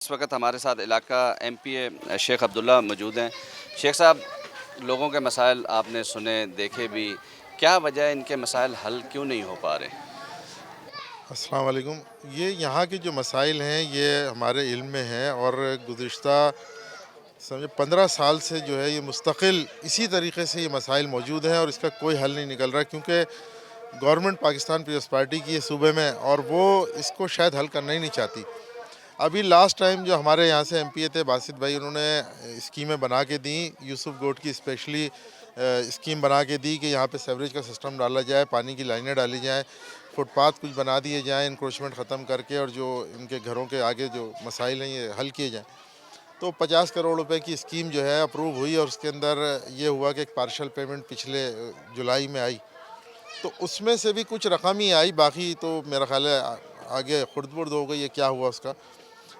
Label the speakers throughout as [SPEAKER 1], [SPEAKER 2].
[SPEAKER 1] इस वक्त हमारे साथ इलाका एमपीए शेख अब्दुल्ला मौजूद हैं। शेख साहब, लोगों के मसाइल आपने सुने, देखे भी, क्या वजह है इनके मसाइल हल क्यों नहीं हो पा रहे?
[SPEAKER 2] अस्सलाम वालेकुम। ये यहाँ के जो मसाइल हैं ये हमारे इल्म में हैं और गुज़िश्ता समझे 15 साल से जो है ये मुस्तकिल इसी तरीके से ये मसाइल मौजूद हैं और इसका कोई हल नहीं निकल रहा, क्योंकि गवर्नमेंट पाकिस्तान पीपल्स पार्टी की है सूबे में और वो इसको शायद हल करना ही नहीं चाहती। अभी लास्ट टाइम जो हमारे यहाँ से एमपीए थे बासित भाई, उन्होंने स्कीमें बना के दी, यूसुफ गोट की स्पेशली स्कीम बना के दी कि यहाँ पे सेवरेज का सिस्टम डाला जाए, पानी की लाइनें डाली जाएँ, फुटपाथ कुछ बना दिए जाएँ इंक्रोचमेंट ख़त्म करके, और जो इनके घरों के आगे जो मसाइल हैं ये हल किए जाएँ। तो 50 करोड़ रुपए की स्कीम जो है अप्रूव हुई और उसके अंदर ये हुआ कि एक पार्शल पेमेंट पिछले जुलाई में आई, तो उसमें से भी कुछ रकम ही आई, बाकी तो मेरा ख्याल है आगे खुर्द-बुर्द हो गई है, क्या हुआ उसका।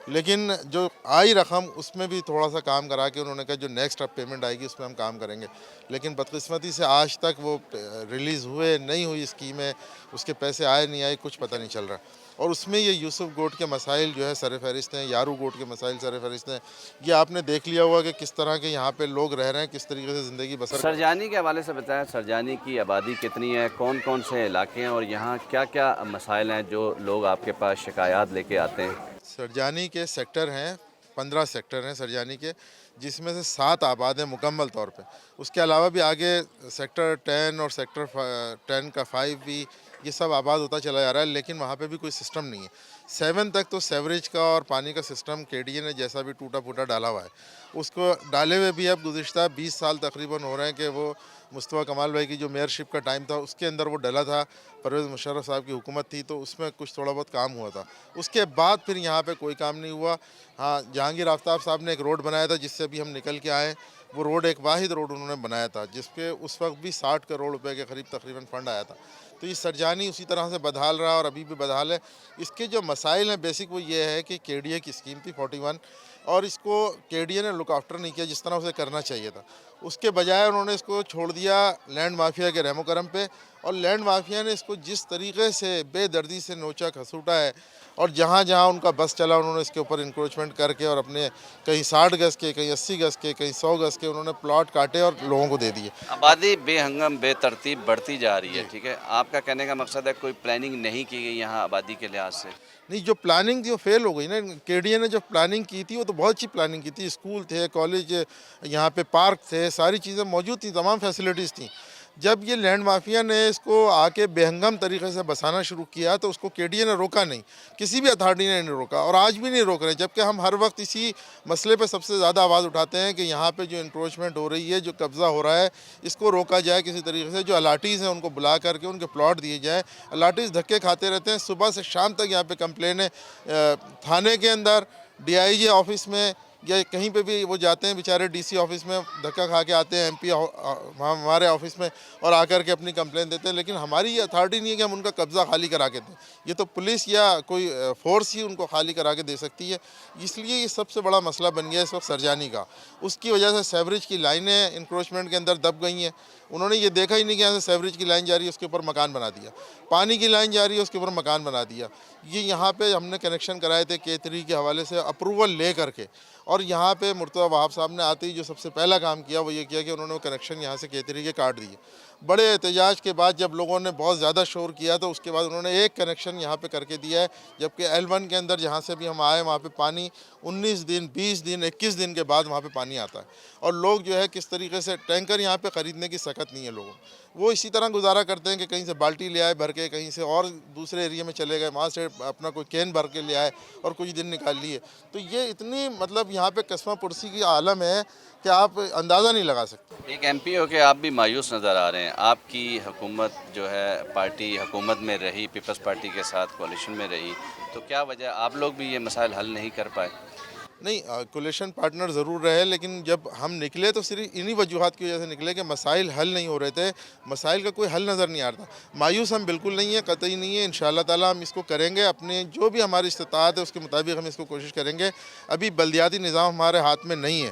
[SPEAKER 2] लेकिन जो आई रकम उसमें भी थोड़ा-सा काम करा के उन्होंने कहा जो नेक्स्ट अब पेमेंट आएगी उसमें हम काम करेंगे। लेकिन बदकिस्मती से आज तक वो रिलीज़ हुए नहीं हुई स्कीमें, उसके पैसे आए नहीं आए, कुछ पता नहीं चल रहा। और उसमें ये यूसुफ गोट के मसाइल जो है सर-ए-फ़हरिस्त हैं, यारू गोट के मसाइल सर-ए-फ़हरिस्त हैं। ये आपने देख लिया होगा कि किस तरह के यहाँ पे लोग रह रहे हैं, किस तरीके से ज़िंदगी बसर कर।
[SPEAKER 1] सरजानी के हवाले से बताएं, सरजानी की आबादी कितनी है, कौन कौन से इलाके हैं और यहाँ क्या क्या मसाइल हैं जो लोग आपके पास शिकायत लेके आते हैं?
[SPEAKER 2] सरजानी के सेक्टर हैं, 15 सेक्टर हैं सरजानी के, जिसमें से 7 आबाद हैं मुकम्मल तौर पे। उसके अलावा भी आगे सेक्टर 10 और सेक्टर 10 का 5 भी, ये सब आबाद होता चला जा रहा है, लेकिन वहाँ पे भी कोई सिस्टम नहीं है। 7 तक तो सेवरेज का और पानी का सिस्टम केडीए ने जैसा भी टूटा-फूटा डाला हुआ है। उसको डाले हुए भी अब गुज़िश्ता 20 साल तकरीबन हो रहे हैं कि वो मुस्तफ़ा कमाल भाई की जो मेयरशिप का टाइम था उसके अंदर वो डला था, परवेज़ मुशर्रफ साहब की हुकूमत थी तो उसमें कुछ थोड़ा बहुत काम हुआ था। उसके बाद फिर यहाँ पे कोई काम नहीं हुआ। हाँ, जहांगीर आफ्ताब साहब ने एक रोड बनाया था जिससे अभी हम निकल के आए, वो रोड एक वाहिद रोड उन्होंने बनाया था जिसपे उस वक्त भी 60 करोड़ रुपए के करीब तकरीबन फ़ंड आया था। तो ये सरजानी उसी तरह से बदहाल रहा और अभी भी बदहाल है। इसके जो मसाइल हैं बेसिक वो ये है कि केडीए की स्कीम थी 41, और इसको केडीए ने लुक आफ्टर नहीं किया जिस तरह उसे करना चाहिए था। उसके बजाय उन्होंने इसको छोड़ दिया लैंड माफिया के रहमो करम पे, और लैंड माफिया ने इसको जिस तरीके से बेदर्दी से नोचा खसूटा है, और जहाँ जहाँ उनका बस चला उन्होंने इसके ऊपर इंक्रोचमेंट करके और अपने कहीं 60 गज़ के, कहीं 80 गज़ के, कहीं 100 गज़ के उन्होंने प्लॉट काटे और लोगों को दे दिए।
[SPEAKER 1] आबादी बेहंगम बेतरतीब बढ़ती जा रही है,
[SPEAKER 2] जी।
[SPEAKER 1] ठीक है? आपका कहने का मकसद है कोई प्लानिंग नहीं की गई यहाँ आबादी के लिहाज से?
[SPEAKER 2] नहीं, जो प्लानिंग थी वो फेल हो गई ना। केडीए ने जो प्लानिंग की थी वो तो बहुत अच्छी प्लानिंग की थी, स्कूल थे, कॉलेज, यहाँ पे पार्क थे, सारी चीज़ें मौजूद थी, तमाम फैसिलिटीज़ थी। जब ये लैंड माफिया ने इसको आके बेहंगम तरीके से बसाना शुरू किया तो उसको केडीए ने रोका नहीं, किसी भी अथॉरिटी ने नहीं रोका और आज भी नहीं रोक रहे, जबकि हम हर वक्त इसी मसले पे सबसे ज़्यादा आवाज़ उठाते हैं कि यहाँ पे जो इंक्रोचमेंट हो रही है, जो कब्ज़ा हो रहा है, इसको रोका जाए किसी तरीके से। जो अलाटीज़ हैं उनको बुला करके उनके प्लॉट दिए जाए। अलाटीज़ धक्के खाते रहते हैं, सुबह से शाम तक यहाँ पे कंप्लेन है, थाने के अंदर, डीआईजी ऑफिस में, या कहीं पे भी वो जाते हैं बेचारे, डीसी ऑफिस में धक्का खा के आते हैं, एमपी हमारे ऑफिस में, और आकर के अपनी कंप्लेन देते हैं। लेकिन हमारी ये अथॉरिटी नहीं है कि हम उनका कब्ज़ा खाली करा के दें, ये तो पुलिस या कोई फोर्स ही उनको खाली करा के दे सकती है। इसलिए ये सबसे बड़ा मसला बन गया इस वक्त सरजानी का। उसकी वजह से सेवरेज की लाइनें इंक्रोचमेंट के अंदर दब गई हैं। उन्होंने ये देखा ही नहीं कि यहाँ से सेवरेज की लाइन जा रही है उसके ऊपर मकान बना दिया, पानी की लाइन जा रही है उसके ऊपर मकान बना दिया। ये यहाँ पे हमने कनेक्शन कराए थे K3 के हवाले से अप्रूवल ले करके, और यहाँ पे मुर्तज़ा वहाब साहब ने आते ही जो सबसे पहला काम किया वो ये किया कि उन्होंने वो कनेक्शन यहाँ से K3 के काट दिए। बड़े एहतजाज के बाद जब लोगों ने बहुत ज़्यादा शोर किया तो उसके बाद उन्होंने एक कनेक्शन यहाँ पे करके दिया है, जबकि L1 के अंदर जहाँ से भी हम आए वहाँ पे पानी 19 दिन, 20 दिन, 21 दिन के बाद वहाँ पे पानी आता है। और लोग जो है किस तरीके से टैंकर यहाँ पे ख़रीदने की सकत नहीं है लोगों, वो इसी तरह गुजारा करते हैं कि कहीं से बाल्टी ले आए भर के, कहीं से और दूसरे एरिया में चले गए, वहाँ से अपना कोई कैन भर के ले आए और कुछ दिन निकाल लिए। तो ये इतनी मतलब यहाँ पे कस्मा पुरसी की आलम है कि आप अंदाज़ा नहीं लगा सकते।
[SPEAKER 1] एक एमपी हो के आप भी मायूस नज़र आ रहे हैं। आपकी हुकूमत जो है, पार्टी हुकूमत में रही, पीपल्स पार्टी के साथ कोalition में रही, तो क्या वजह आप लोग भी ये मसाइल हल नहीं कर पाए?
[SPEAKER 2] नहीं, कोलिशन पार्टनर ज़रूर रहे, लेकिन जब हम निकले तो सिर्फ इन्हीं वजूहात की वजह से निकले कि मसाइल हल नहीं हो रहे थे, मसाइल का कोई हल नज़र नहीं आ रहा था। मायूस हम बिल्कुल नहीं है, कतई नहीं है। इंशाअल्लाह ताला हम इसको करेंगे, अपने जो भी हमारी इस्तिताअत है उसके मुताबिक हम इसको कोशिश करेंगे। अभी बल्दियाती निज़ाम हमारे हाथ में नहीं है,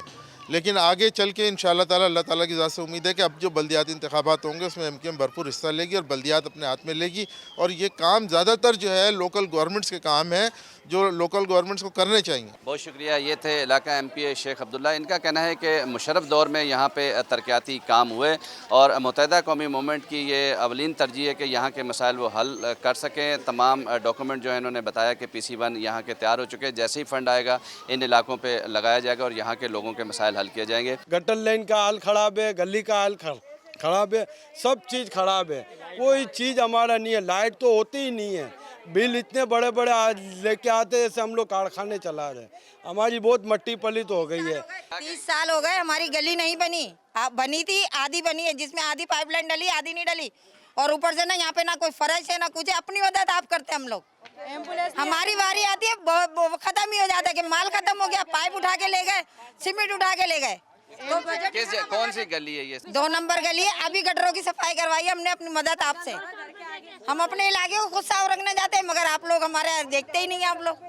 [SPEAKER 2] लेकिन आगे चल के इंशाअल्लाह ताला अल्लाह ताला की ज़ात से उम्मीद है कि अब जो बल्दियाती इंतखाबात होंगे उसमें एमकेएम भरपूर हिस्सा लेगी और बल्दियात अपने हाथ में लेगी, और ये काम ज़्यादातर जो है लोकल गवर्नमेंट्स के काम है जो लोकल गवर्नमेंट्स को करने चाहिए।
[SPEAKER 1] बहुत शुक्रिया। ये थे इलाका MPA शेख अब्दुल्ला। इनका कहना है कि मुशर्रफ दौर में यहाँ पे तरक्याती काम हुए और मुत्तहिदा कौमी मूवमेंट की ये अवलीन तरजीह है कि यहाँ के मसाइल वो हल कर सकें। तमाम डॉक्यूमेंट जो है इन्होंने बताया कि PC1 यहाँ के तैयार हो चुके हैं। जैसे ही फ़ंड आएगा इन इलाकों पर लगाया जाएगा और यहाँ के लोगों के मसाइल हल किए जाएंगे।
[SPEAKER 3] गटर लाइन का हाल खराब है, गली का हाल खराब है, सब चीज़ खराब है। कोई चीज़ हमारा नहीं है, लाइट तो होती ही नहीं है। बिल इतने बड़े बड़े आज लेके आते जैसे हम लोग कारखाने चला रहे हैं। हमारी बहुत मट्टी पलित हो गई है।
[SPEAKER 4] 30 साल हो गए हमारी गली नहीं बनी। बनी थी, आधी बनी है, जिसमें आधी पाइपलाइन डली, आधी नहीं डली। और ऊपर से ना यहाँ पे ना कोई फर्श है ना कुछ है। अपनी मदद आप करते हम लोग। हमारी बारी आती है खत्म ही हो जाता है कि माल खत्म हो गया, पाइप उठा के ले गए, सीमेंट उठा के ले गए। तो
[SPEAKER 1] कौन सी गली है ये?
[SPEAKER 4] 2 नंबर गली है। अभी गटरों की सफाई करवाई है हमने अपनी मदद आपसे। हम अपने इलाके को खुद साफ रखने जाते हैं, मगर आप लोग हमारे देखते ही नहीं है। आप लोग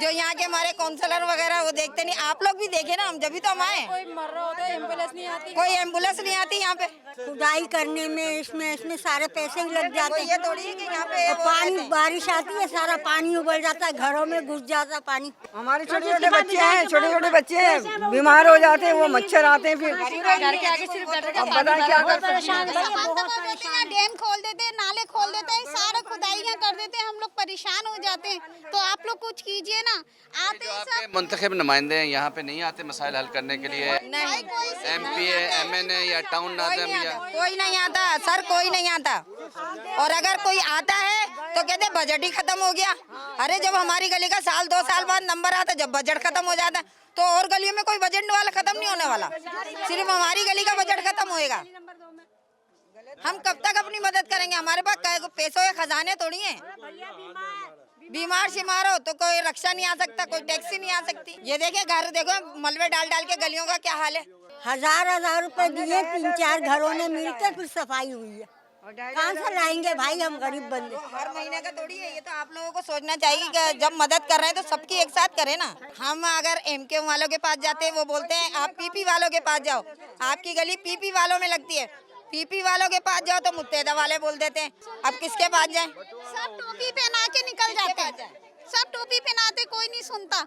[SPEAKER 4] जो यहाँ के हमारे काउंसलर वगैरह वो देखते नहीं। आप लोग भी देखे ना, हम जब भी तो हम आए। कोई मर रहा होता है, एम्बुलेंस नहीं आती, कोई एम्बुलेंस नहीं आती यहाँ पे।
[SPEAKER 5] खुदाई करने में इसमें सारे पैसे ही लग जाते हैं।
[SPEAKER 4] ये थोड़ी है कि यहाँ पे
[SPEAKER 5] पानी बारिश आती है, सारा पानी उबल जाता है, घरों में घुस जाता है पानी।
[SPEAKER 6] हमारे छोटे छोटे बच्चे हैं, छोटे छोटे बच्चे हैं, बीमार हो जाते हैं, वो मच्छर आते हैं। फिर
[SPEAKER 4] घर के आगे सिर्फ गटर
[SPEAKER 6] अब बताएं क्या कर सकते हैं।
[SPEAKER 7] डैम खोल देते हैं, नाले खोल देते हैं, सारा खुदाइयाँ कर देते हैं, हम लोग परेशान हो जाते हैं। तो आप लोग कुछ कीजिए ना। आते
[SPEAKER 1] जो
[SPEAKER 7] हैं
[SPEAKER 1] आपके
[SPEAKER 7] सब,
[SPEAKER 1] मुंतखब नुमाइंदे हैं यहाँ पे नहीं आते मसाइल हल करने के लिए? MPA MNA या टाउन नाज़िम या
[SPEAKER 4] कोई नहीं आता सर, कोई नहीं आता। और अगर कोई आता है तो कहते बजट ही खत्म हो गया। अरे जब हमारी गली का 1-2 साल बाद नंबर आता, जब बजट खत्म हो जाता तो और गलियों में कोई बजट वाला खत्म नहीं होने वाला, सिर्फ हमारी गली का बजट खत्म होएगा। हम कब तक अपनी मदद करेंगे? हमारे पास पैसों के खजाने थोड़ी हैं। बीमार शिमार हो तो कोई रक्षा नहीं आ सकता, कोई टैक्सी नहीं आ सकती। ये देखे घर, देखो मलबे डाल डाल के गलियों का क्या हाल है।
[SPEAKER 5] 1000 रुपए दिए, 3-4 घरों ने मिलकर फिर सफाई हुई है। कहाँ से लाएंगे भाई, हम गरीब बंदे।
[SPEAKER 4] हर महीने का थोड़ी है ये, तो आप लोगों को सोचना चाहिए कि जब मदद कर रहे हैं तो सबकी एक साथ करें ना। हम अगर MK वालों के पास जाते हैं, वो बोलते हैं आप PP वालों के पास जाओ, आपकी गली PP वालों में लगती है। PP वालों के पास जाओ तो मुत्तहिदा वाले बोल देते हैं। अब किसके पास जाएं?
[SPEAKER 7] सब टोपी पहना के निकल जाते हैं, सब टोपी पहनाते, कोई नहीं सुनता।